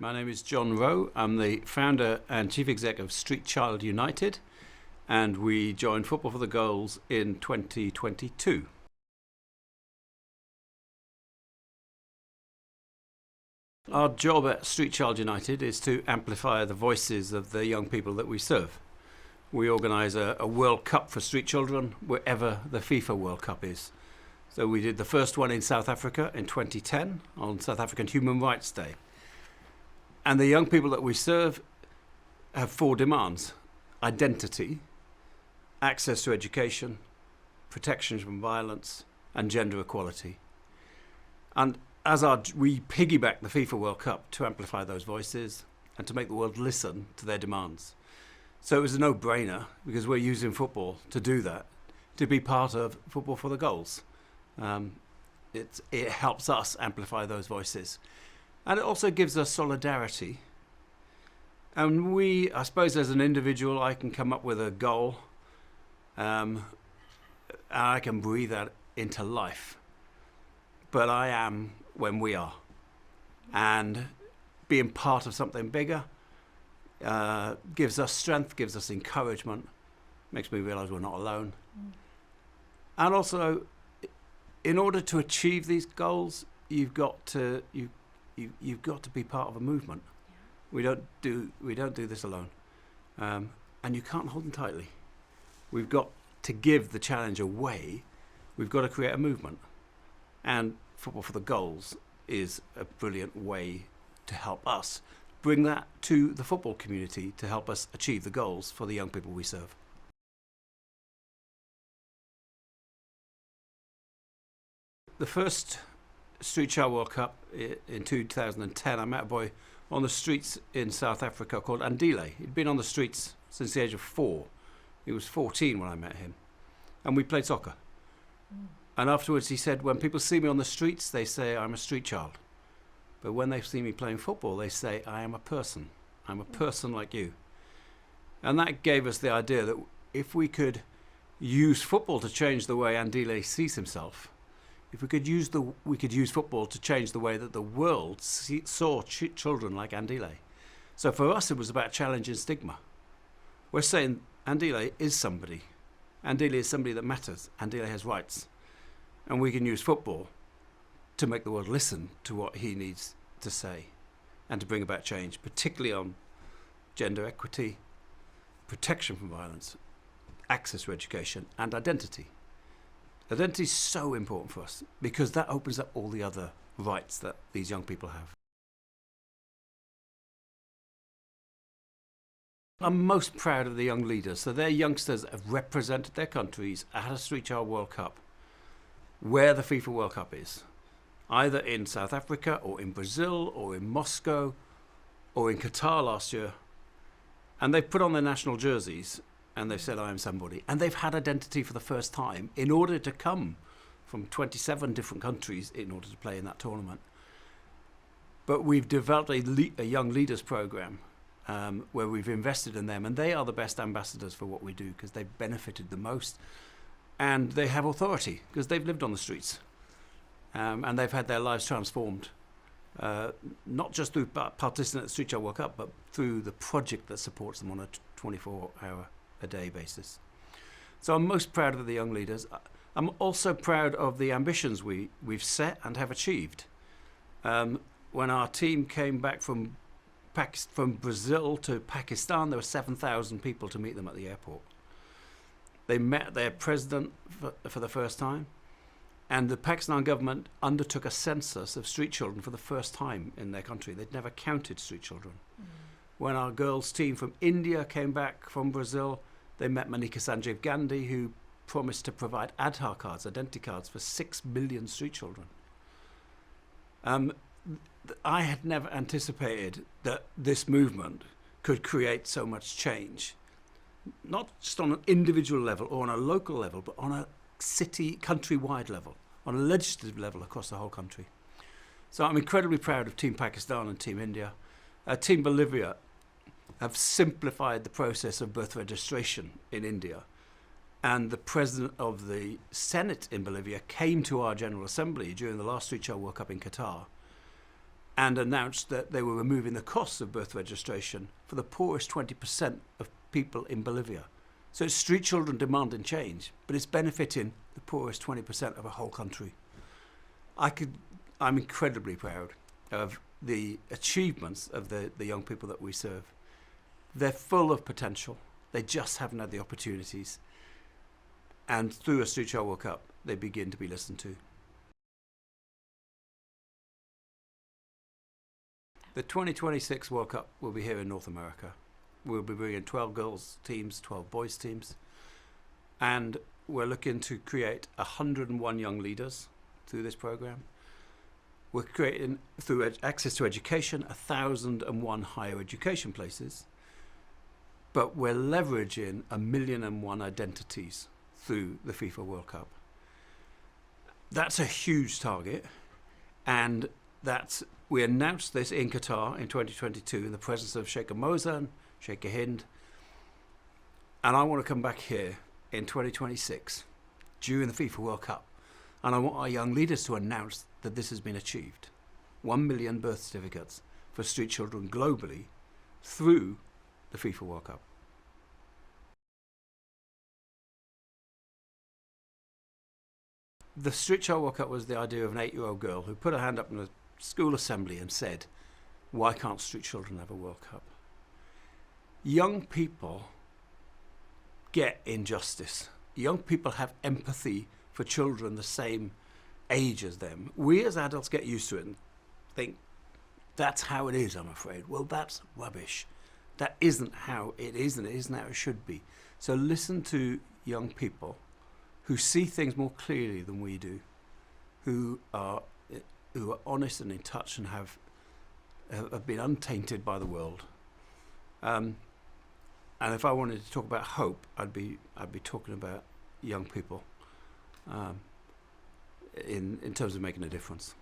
My name is John Rowe. I'm the founder and chief exec of Street Child United, and we joined Football for the Goals in 2022. Our job at Street Child United is to amplify the voices of the young people that we serve. We organise a World Cup for street children wherever the FIFA World Cup is. So we did the first one in South Africa in 2010 on South African Human Rights Day. And the young people that we serve have four demands: identity, access to education, protection from violence, and gender equality. And we piggyback the FIFA World Cup to amplify those voices and to make the world listen to their demands. So it was a no-brainer, because we're using football to do that, to be part of Football for the Goals. It helps us amplify those voices. And it also gives us solidarity. And I suppose as an individual, I can come up with a goal, and I can breathe that into life. But I am when we are. And being part of something bigger gives us strength, gives us encouragement, makes me realise we're not alone. And also, in order to achieve these goals, you've got to be part of a movement. Yeah. We don't do this alone, and you can't hold them tightly. We've got to give the challenge away. We've got to create a movement, and Football for the Goals is a brilliant way to help us bring that to the football community to help us achieve the goals for the young people we serve. The first Street Child World Cup in 2010, I met a boy on the streets in South Africa called Andile. He'd been on the streets since the age of 4. He was 14 when I met him. And we played soccer. And afterwards he said, when people see me on the streets, they say I'm a street child. But when they see me playing football, they say I am a person. I'm a person like you. And that gave us the idea that if we could use football to change the way Andile sees himself, if we could use football to change the way that the world saw children like Andile. So for us, it was about challenging stigma. We're saying Andile is somebody. Andile is somebody that matters. Andile has rights. And we can use football to make the world listen to what he needs to say and to bring about change, particularly on gender equity, protection from violence, access to education, and identity. Identity is so important for us because that opens up all the other rights that these young people have. I'm most proud of the young leaders. So they're youngsters that have represented their countries at a Street Child World Cup, where the FIFA World Cup is, either in South Africa or in Brazil or in Moscow or in Qatar last year. And they've put on their national jerseys and they've said, I am somebody. And they've had identity for the first time in order to come from 27 different countries in order to play in that tournament. But we've developed a young leaders program where we've invested in them, and they are the best ambassadors for what we do because they've benefited the most. And they have authority because they've lived on the streets. And they've had their lives transformed, not just through participating at the Street Child World Cup, but through the project that supports them on a 24-hour-a-day basis. So I'm most proud of the young leaders. I'm also proud of the ambitions we've set and have achieved. When our team came back from Brazil to Pakistan, there were 7,000 people to meet them at the airport. They met their president for the first time. And the Pakistan government undertook a census of street children for the first time in their country. They'd never counted street children. When our girls' team from India came back from Brazil, they met Manika Sanjeev Gandhi, who promised to provide Aadhaar cards, identity cards, for 6 million street children. I had never anticipated that this movement could create so much change, not just on an individual level or on a local level, but on a countrywide level, on a legislative level across the whole country. So I'm incredibly proud of Team Pakistan and Team India. Team Bolivia have simplified the process of birth registration in India. And the president of the Senate in Bolivia came to our General Assembly during the last Street Child World Cup in Qatar and announced that they were removing the costs of birth registration for the poorest 20% of people in Bolivia. So it's street children demanding change, but it's benefiting the poorest 20% of a whole country. I'm incredibly proud of the achievements of the young people that we serve. They're full of potential. They just haven't had the opportunities. And through a Street Child World Cup, they begin to be listened to. The 2026 World Cup will be here in North America. We'll be bringing 12 girls teams, 12 boys teams. And we're looking to create 101 young leaders through this program. We're creating, through access to education, 1,001 higher education places. But we're leveraging 1,000,001 identities through the FIFA World Cup. That's a huge target, and we announced this in Qatar in 2022 in the presence of Sheikh Moza, Sheikh Hind, and I want to come back here in 2026 during the FIFA World Cup, and I want our young leaders to announce that this has been achieved. 1 million birth certificates for street children globally through the FIFA World Cup. The Street Child World Cup was the idea of an 8-year-old girl who put her hand up in a school assembly and said, why can't street children have a World Cup? Young people get injustice. Young people have empathy for children the same age as them. We as adults get used to it and think, that's how it is, I'm afraid. Well, that's rubbish. That isn't how it is, and it isn't how it should be. So listen to young people who see things more clearly than we do, who are honest and in touch and have been untainted by the world. And if I wanted to talk about hope, I'd be talking about young people in terms of making a difference.